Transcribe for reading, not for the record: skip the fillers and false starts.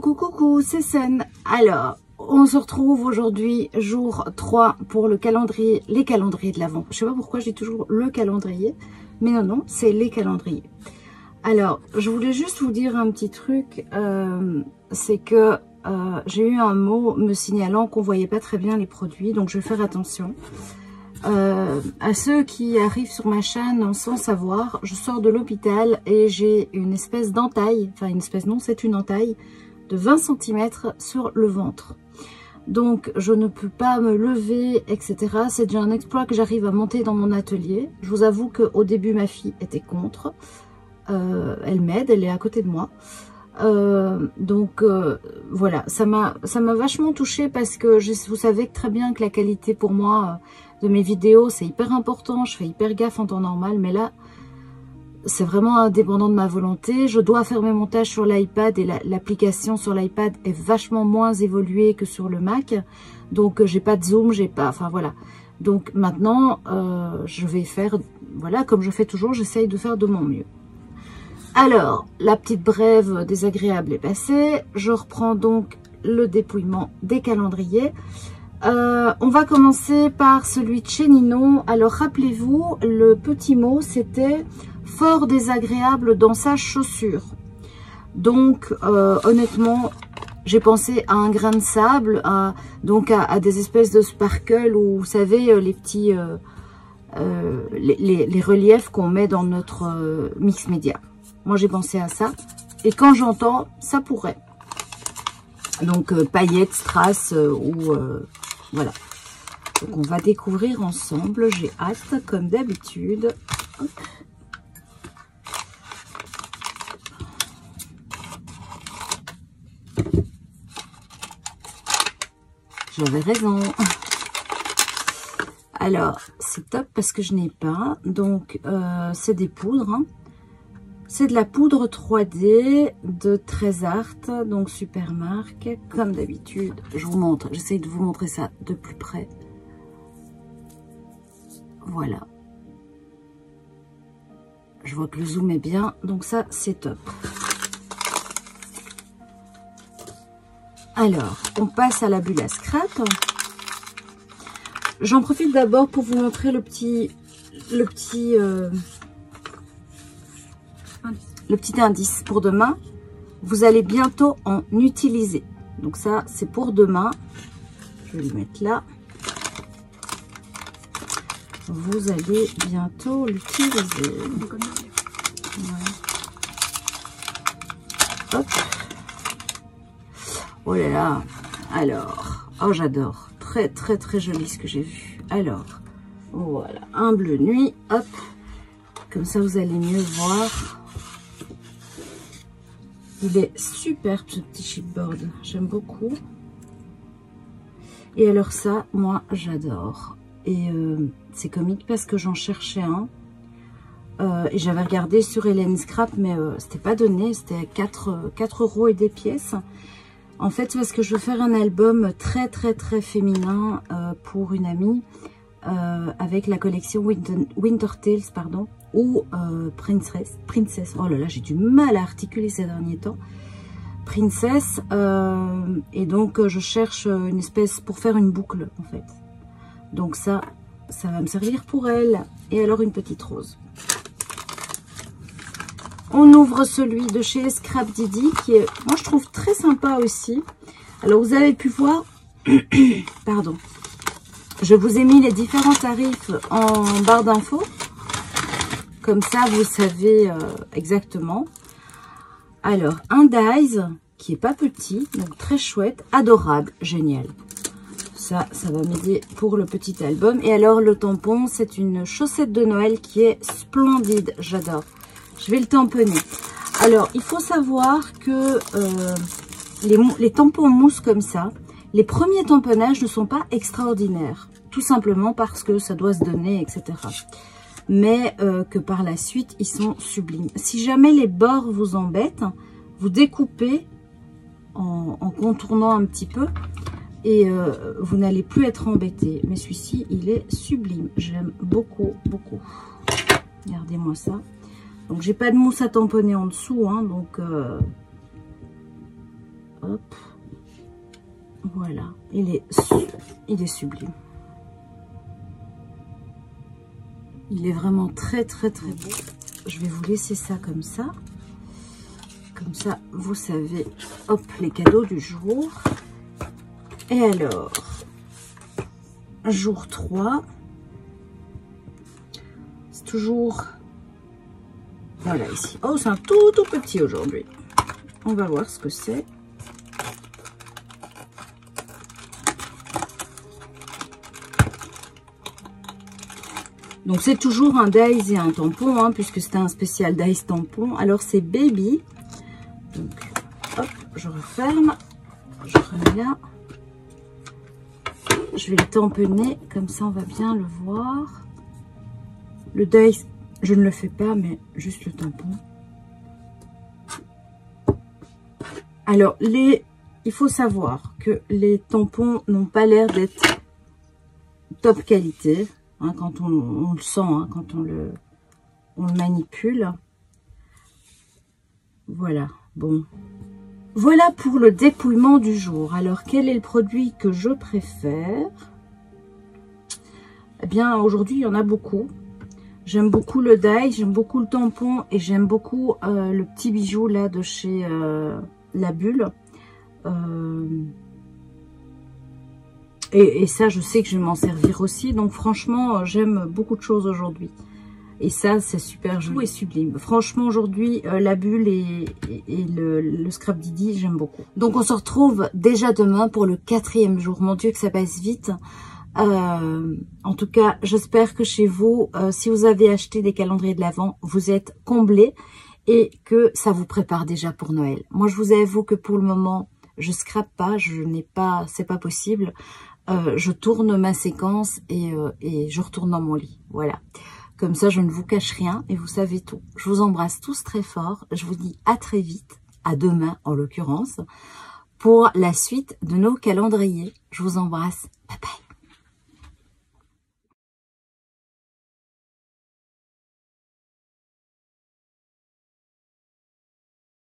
Coucou, coucou, c'est Sen. Alors, on se retrouve aujourd'hui, jour 3 pour le calendrier, les calendriers de l'Avent. Je sais pas pourquoi j'ai toujours le calendrier, mais non, c'est les calendriers. Alors, je voulais juste vous dire un petit truc, c'est que j'ai eu un mot me signalant qu'on voyait pas très bien les produits, donc je vais faire attention. À ceux qui arrivent sur ma chaîne sans savoir, je sors de l'hôpital et j'ai une espèce d'entaille, enfin une espèce non, c'est une entaille de 20 cm sur le ventre. Donc je ne peux pas me lever, etc. C'est déjà un exploit que j'arrive à monter dans mon atelier. Je vous avoue qu'au début ma fille était contre. Elle m'aide, elle est à côté de moi. Voilà, ça m'a vachement touchée parce que vous savez très bien que la qualité pour moi de mes vidéos c'est hyper important, je fais hyper gaffe en temps normal, mais là c'est vraiment indépendant de ma volonté. Je dois faire mes montages sur l'iPad et l'application sur l'iPad est vachement moins évoluée que sur le Mac, donc j'ai pas de zoom, j'ai pas, enfin voilà. Donc maintenant je vais faire, voilà, comme je fais toujours, j'essaye de faire de mon mieux. Alors, la petite brève désagréable est passée. Je reprends donc le dépouillement des calendriers. On va commencer par celui de chez Ninon. Alors, rappelez-vous, le petit mot, c'était « fort désagréable dans sa chaussure ». Donc, honnêtement, j'ai pensé à un grain de sable, à des espèces de sparkles ou, vous savez, les petits... les reliefs qu'on met dans notre mix média. Moi, j'ai pensé à ça. Et quand j'entends, ça pourrait. Donc, paillettes, strass voilà. Donc, on va découvrir ensemble. J'ai hâte, comme d'habitude. J'avais raison. Alors, c'est top parce que je n'ai pas. Donc, c'est des poudres, hein. C'est de la poudre 3D de Trésart, donc super marque, comme d'habitude. Je vous montre, j'essaye de vous montrer ça de plus près. Voilà. Je vois que le zoom est bien, donc ça, c'est top. Alors, on passe à la bulle à scrap. J'en profite d'abord pour vous montrer le petit indice pour demain. Vous allez bientôt en utiliser. Donc ça, c'est pour demain. Je vais le mettre là. Vous allez bientôt l'utiliser. Voilà. Hop. Oh là là. Alors. Oh, j'adore. Très, très, très joli ce que j'ai vu. Alors. Voilà. Un bleu nuit. Hop. Comme ça, vous allez mieux voir. Il est super ce petit chipboard, j'aime beaucoup. Et alors ça, moi j'adore. Et c'est comique parce que j'en cherchais un. Et j'avais regardé sur Hélène Scrap, mais c'était pas donné, c'était 4 € et des pièces. En fait, c'est parce que je veux faire un album très très très féminin pour une amie. Avec la collection Winter Tales, pardon, ou Princess. Oh là là, j'ai du mal à articuler ces derniers temps. Princess, et donc je cherche une espèce pour faire une boucle en fait. Donc ça va me servir pour elle. Et alors une petite rose. On ouvre celui de chez Scrap Didi qui est, moi je trouve très sympa aussi. Alors vous avez pu voir, pardon. Je vous ai mis les différents tarifs en barre d'infos. Comme ça, vous savez exactement. Alors, un dies qui est pas petit, donc très chouette, adorable, génial. Ça va m'aider pour le petit album. Et alors, le tampon, c'est une chaussette de Noël qui est splendide. J'adore. Je vais le tamponner. Alors, il faut savoir que les tampons mousse comme ça, les premiers tamponnages ne sont pas extraordinaires, tout simplement parce que ça doit se donner, etc. Mais que par la suite, ils sont sublimes. Si jamais les bords vous embêtent, vous découpez en contournant un petit peu et vous n'allez plus être embêté. Mais celui-ci, il est sublime. J'aime beaucoup, beaucoup. Regardez-moi ça. Donc, j'ai pas de mousse à tamponner en dessous, hein, donc... Hop. Voilà. Il est sublime. Il est vraiment très très très beau. Je vais vous laisser ça comme ça. Comme ça, vous savez, hop, les cadeaux du jour. Et alors, jour 3. C'est toujours... Voilà, ici. Oh, c'est un tout petit aujourd'hui. On va voir ce que c'est. Donc, c'est toujours un Dice et un tampon, hein, puisque c'était un spécial Dice tampon. Alors, c'est Baby. Donc, hop, je referme. Je remets là. Je vais le tamponner. Comme ça, on va bien le voir. Le Dice, je ne le fais pas, mais juste le tampon. Alors, il faut savoir que les tampons n'ont pas l'air d'être top qualité. Hein, quand on le sent, hein, quand on le manipule. Voilà, bon. Voilà pour le dépouillement du jour. Alors, quel est le produit que je préfère? Eh bien, aujourd'hui, il y en a beaucoup. J'aime beaucoup le Dice, j'aime beaucoup le tampon et j'aime beaucoup le petit bijou là de chez La Bulle. Et ça, je sais que je vais m'en servir aussi. Donc, franchement, j'aime beaucoup de choses aujourd'hui. Et ça, c'est super joli et sublime. Franchement, aujourd'hui, La Bulle et le Scrap Didi, j'aime beaucoup. Donc, on se retrouve déjà demain pour le 4e jour. Mon Dieu, que ça passe vite. En tout cas, j'espère que chez vous, si vous avez acheté des calendriers de l'Avent, vous êtes comblés et que ça vous prépare déjà pour Noël. Moi, je vous avoue que pour le moment, je scrape pas, c'est pas possible. Je tourne ma séquence et je retourne dans mon lit. Voilà. Comme ça, je ne vous cache rien et vous savez tout. Je vous embrasse tous très fort. Je vous dis à très vite, à demain en l'occurrence, pour la suite de nos calendriers. Je vous embrasse. Bye bye.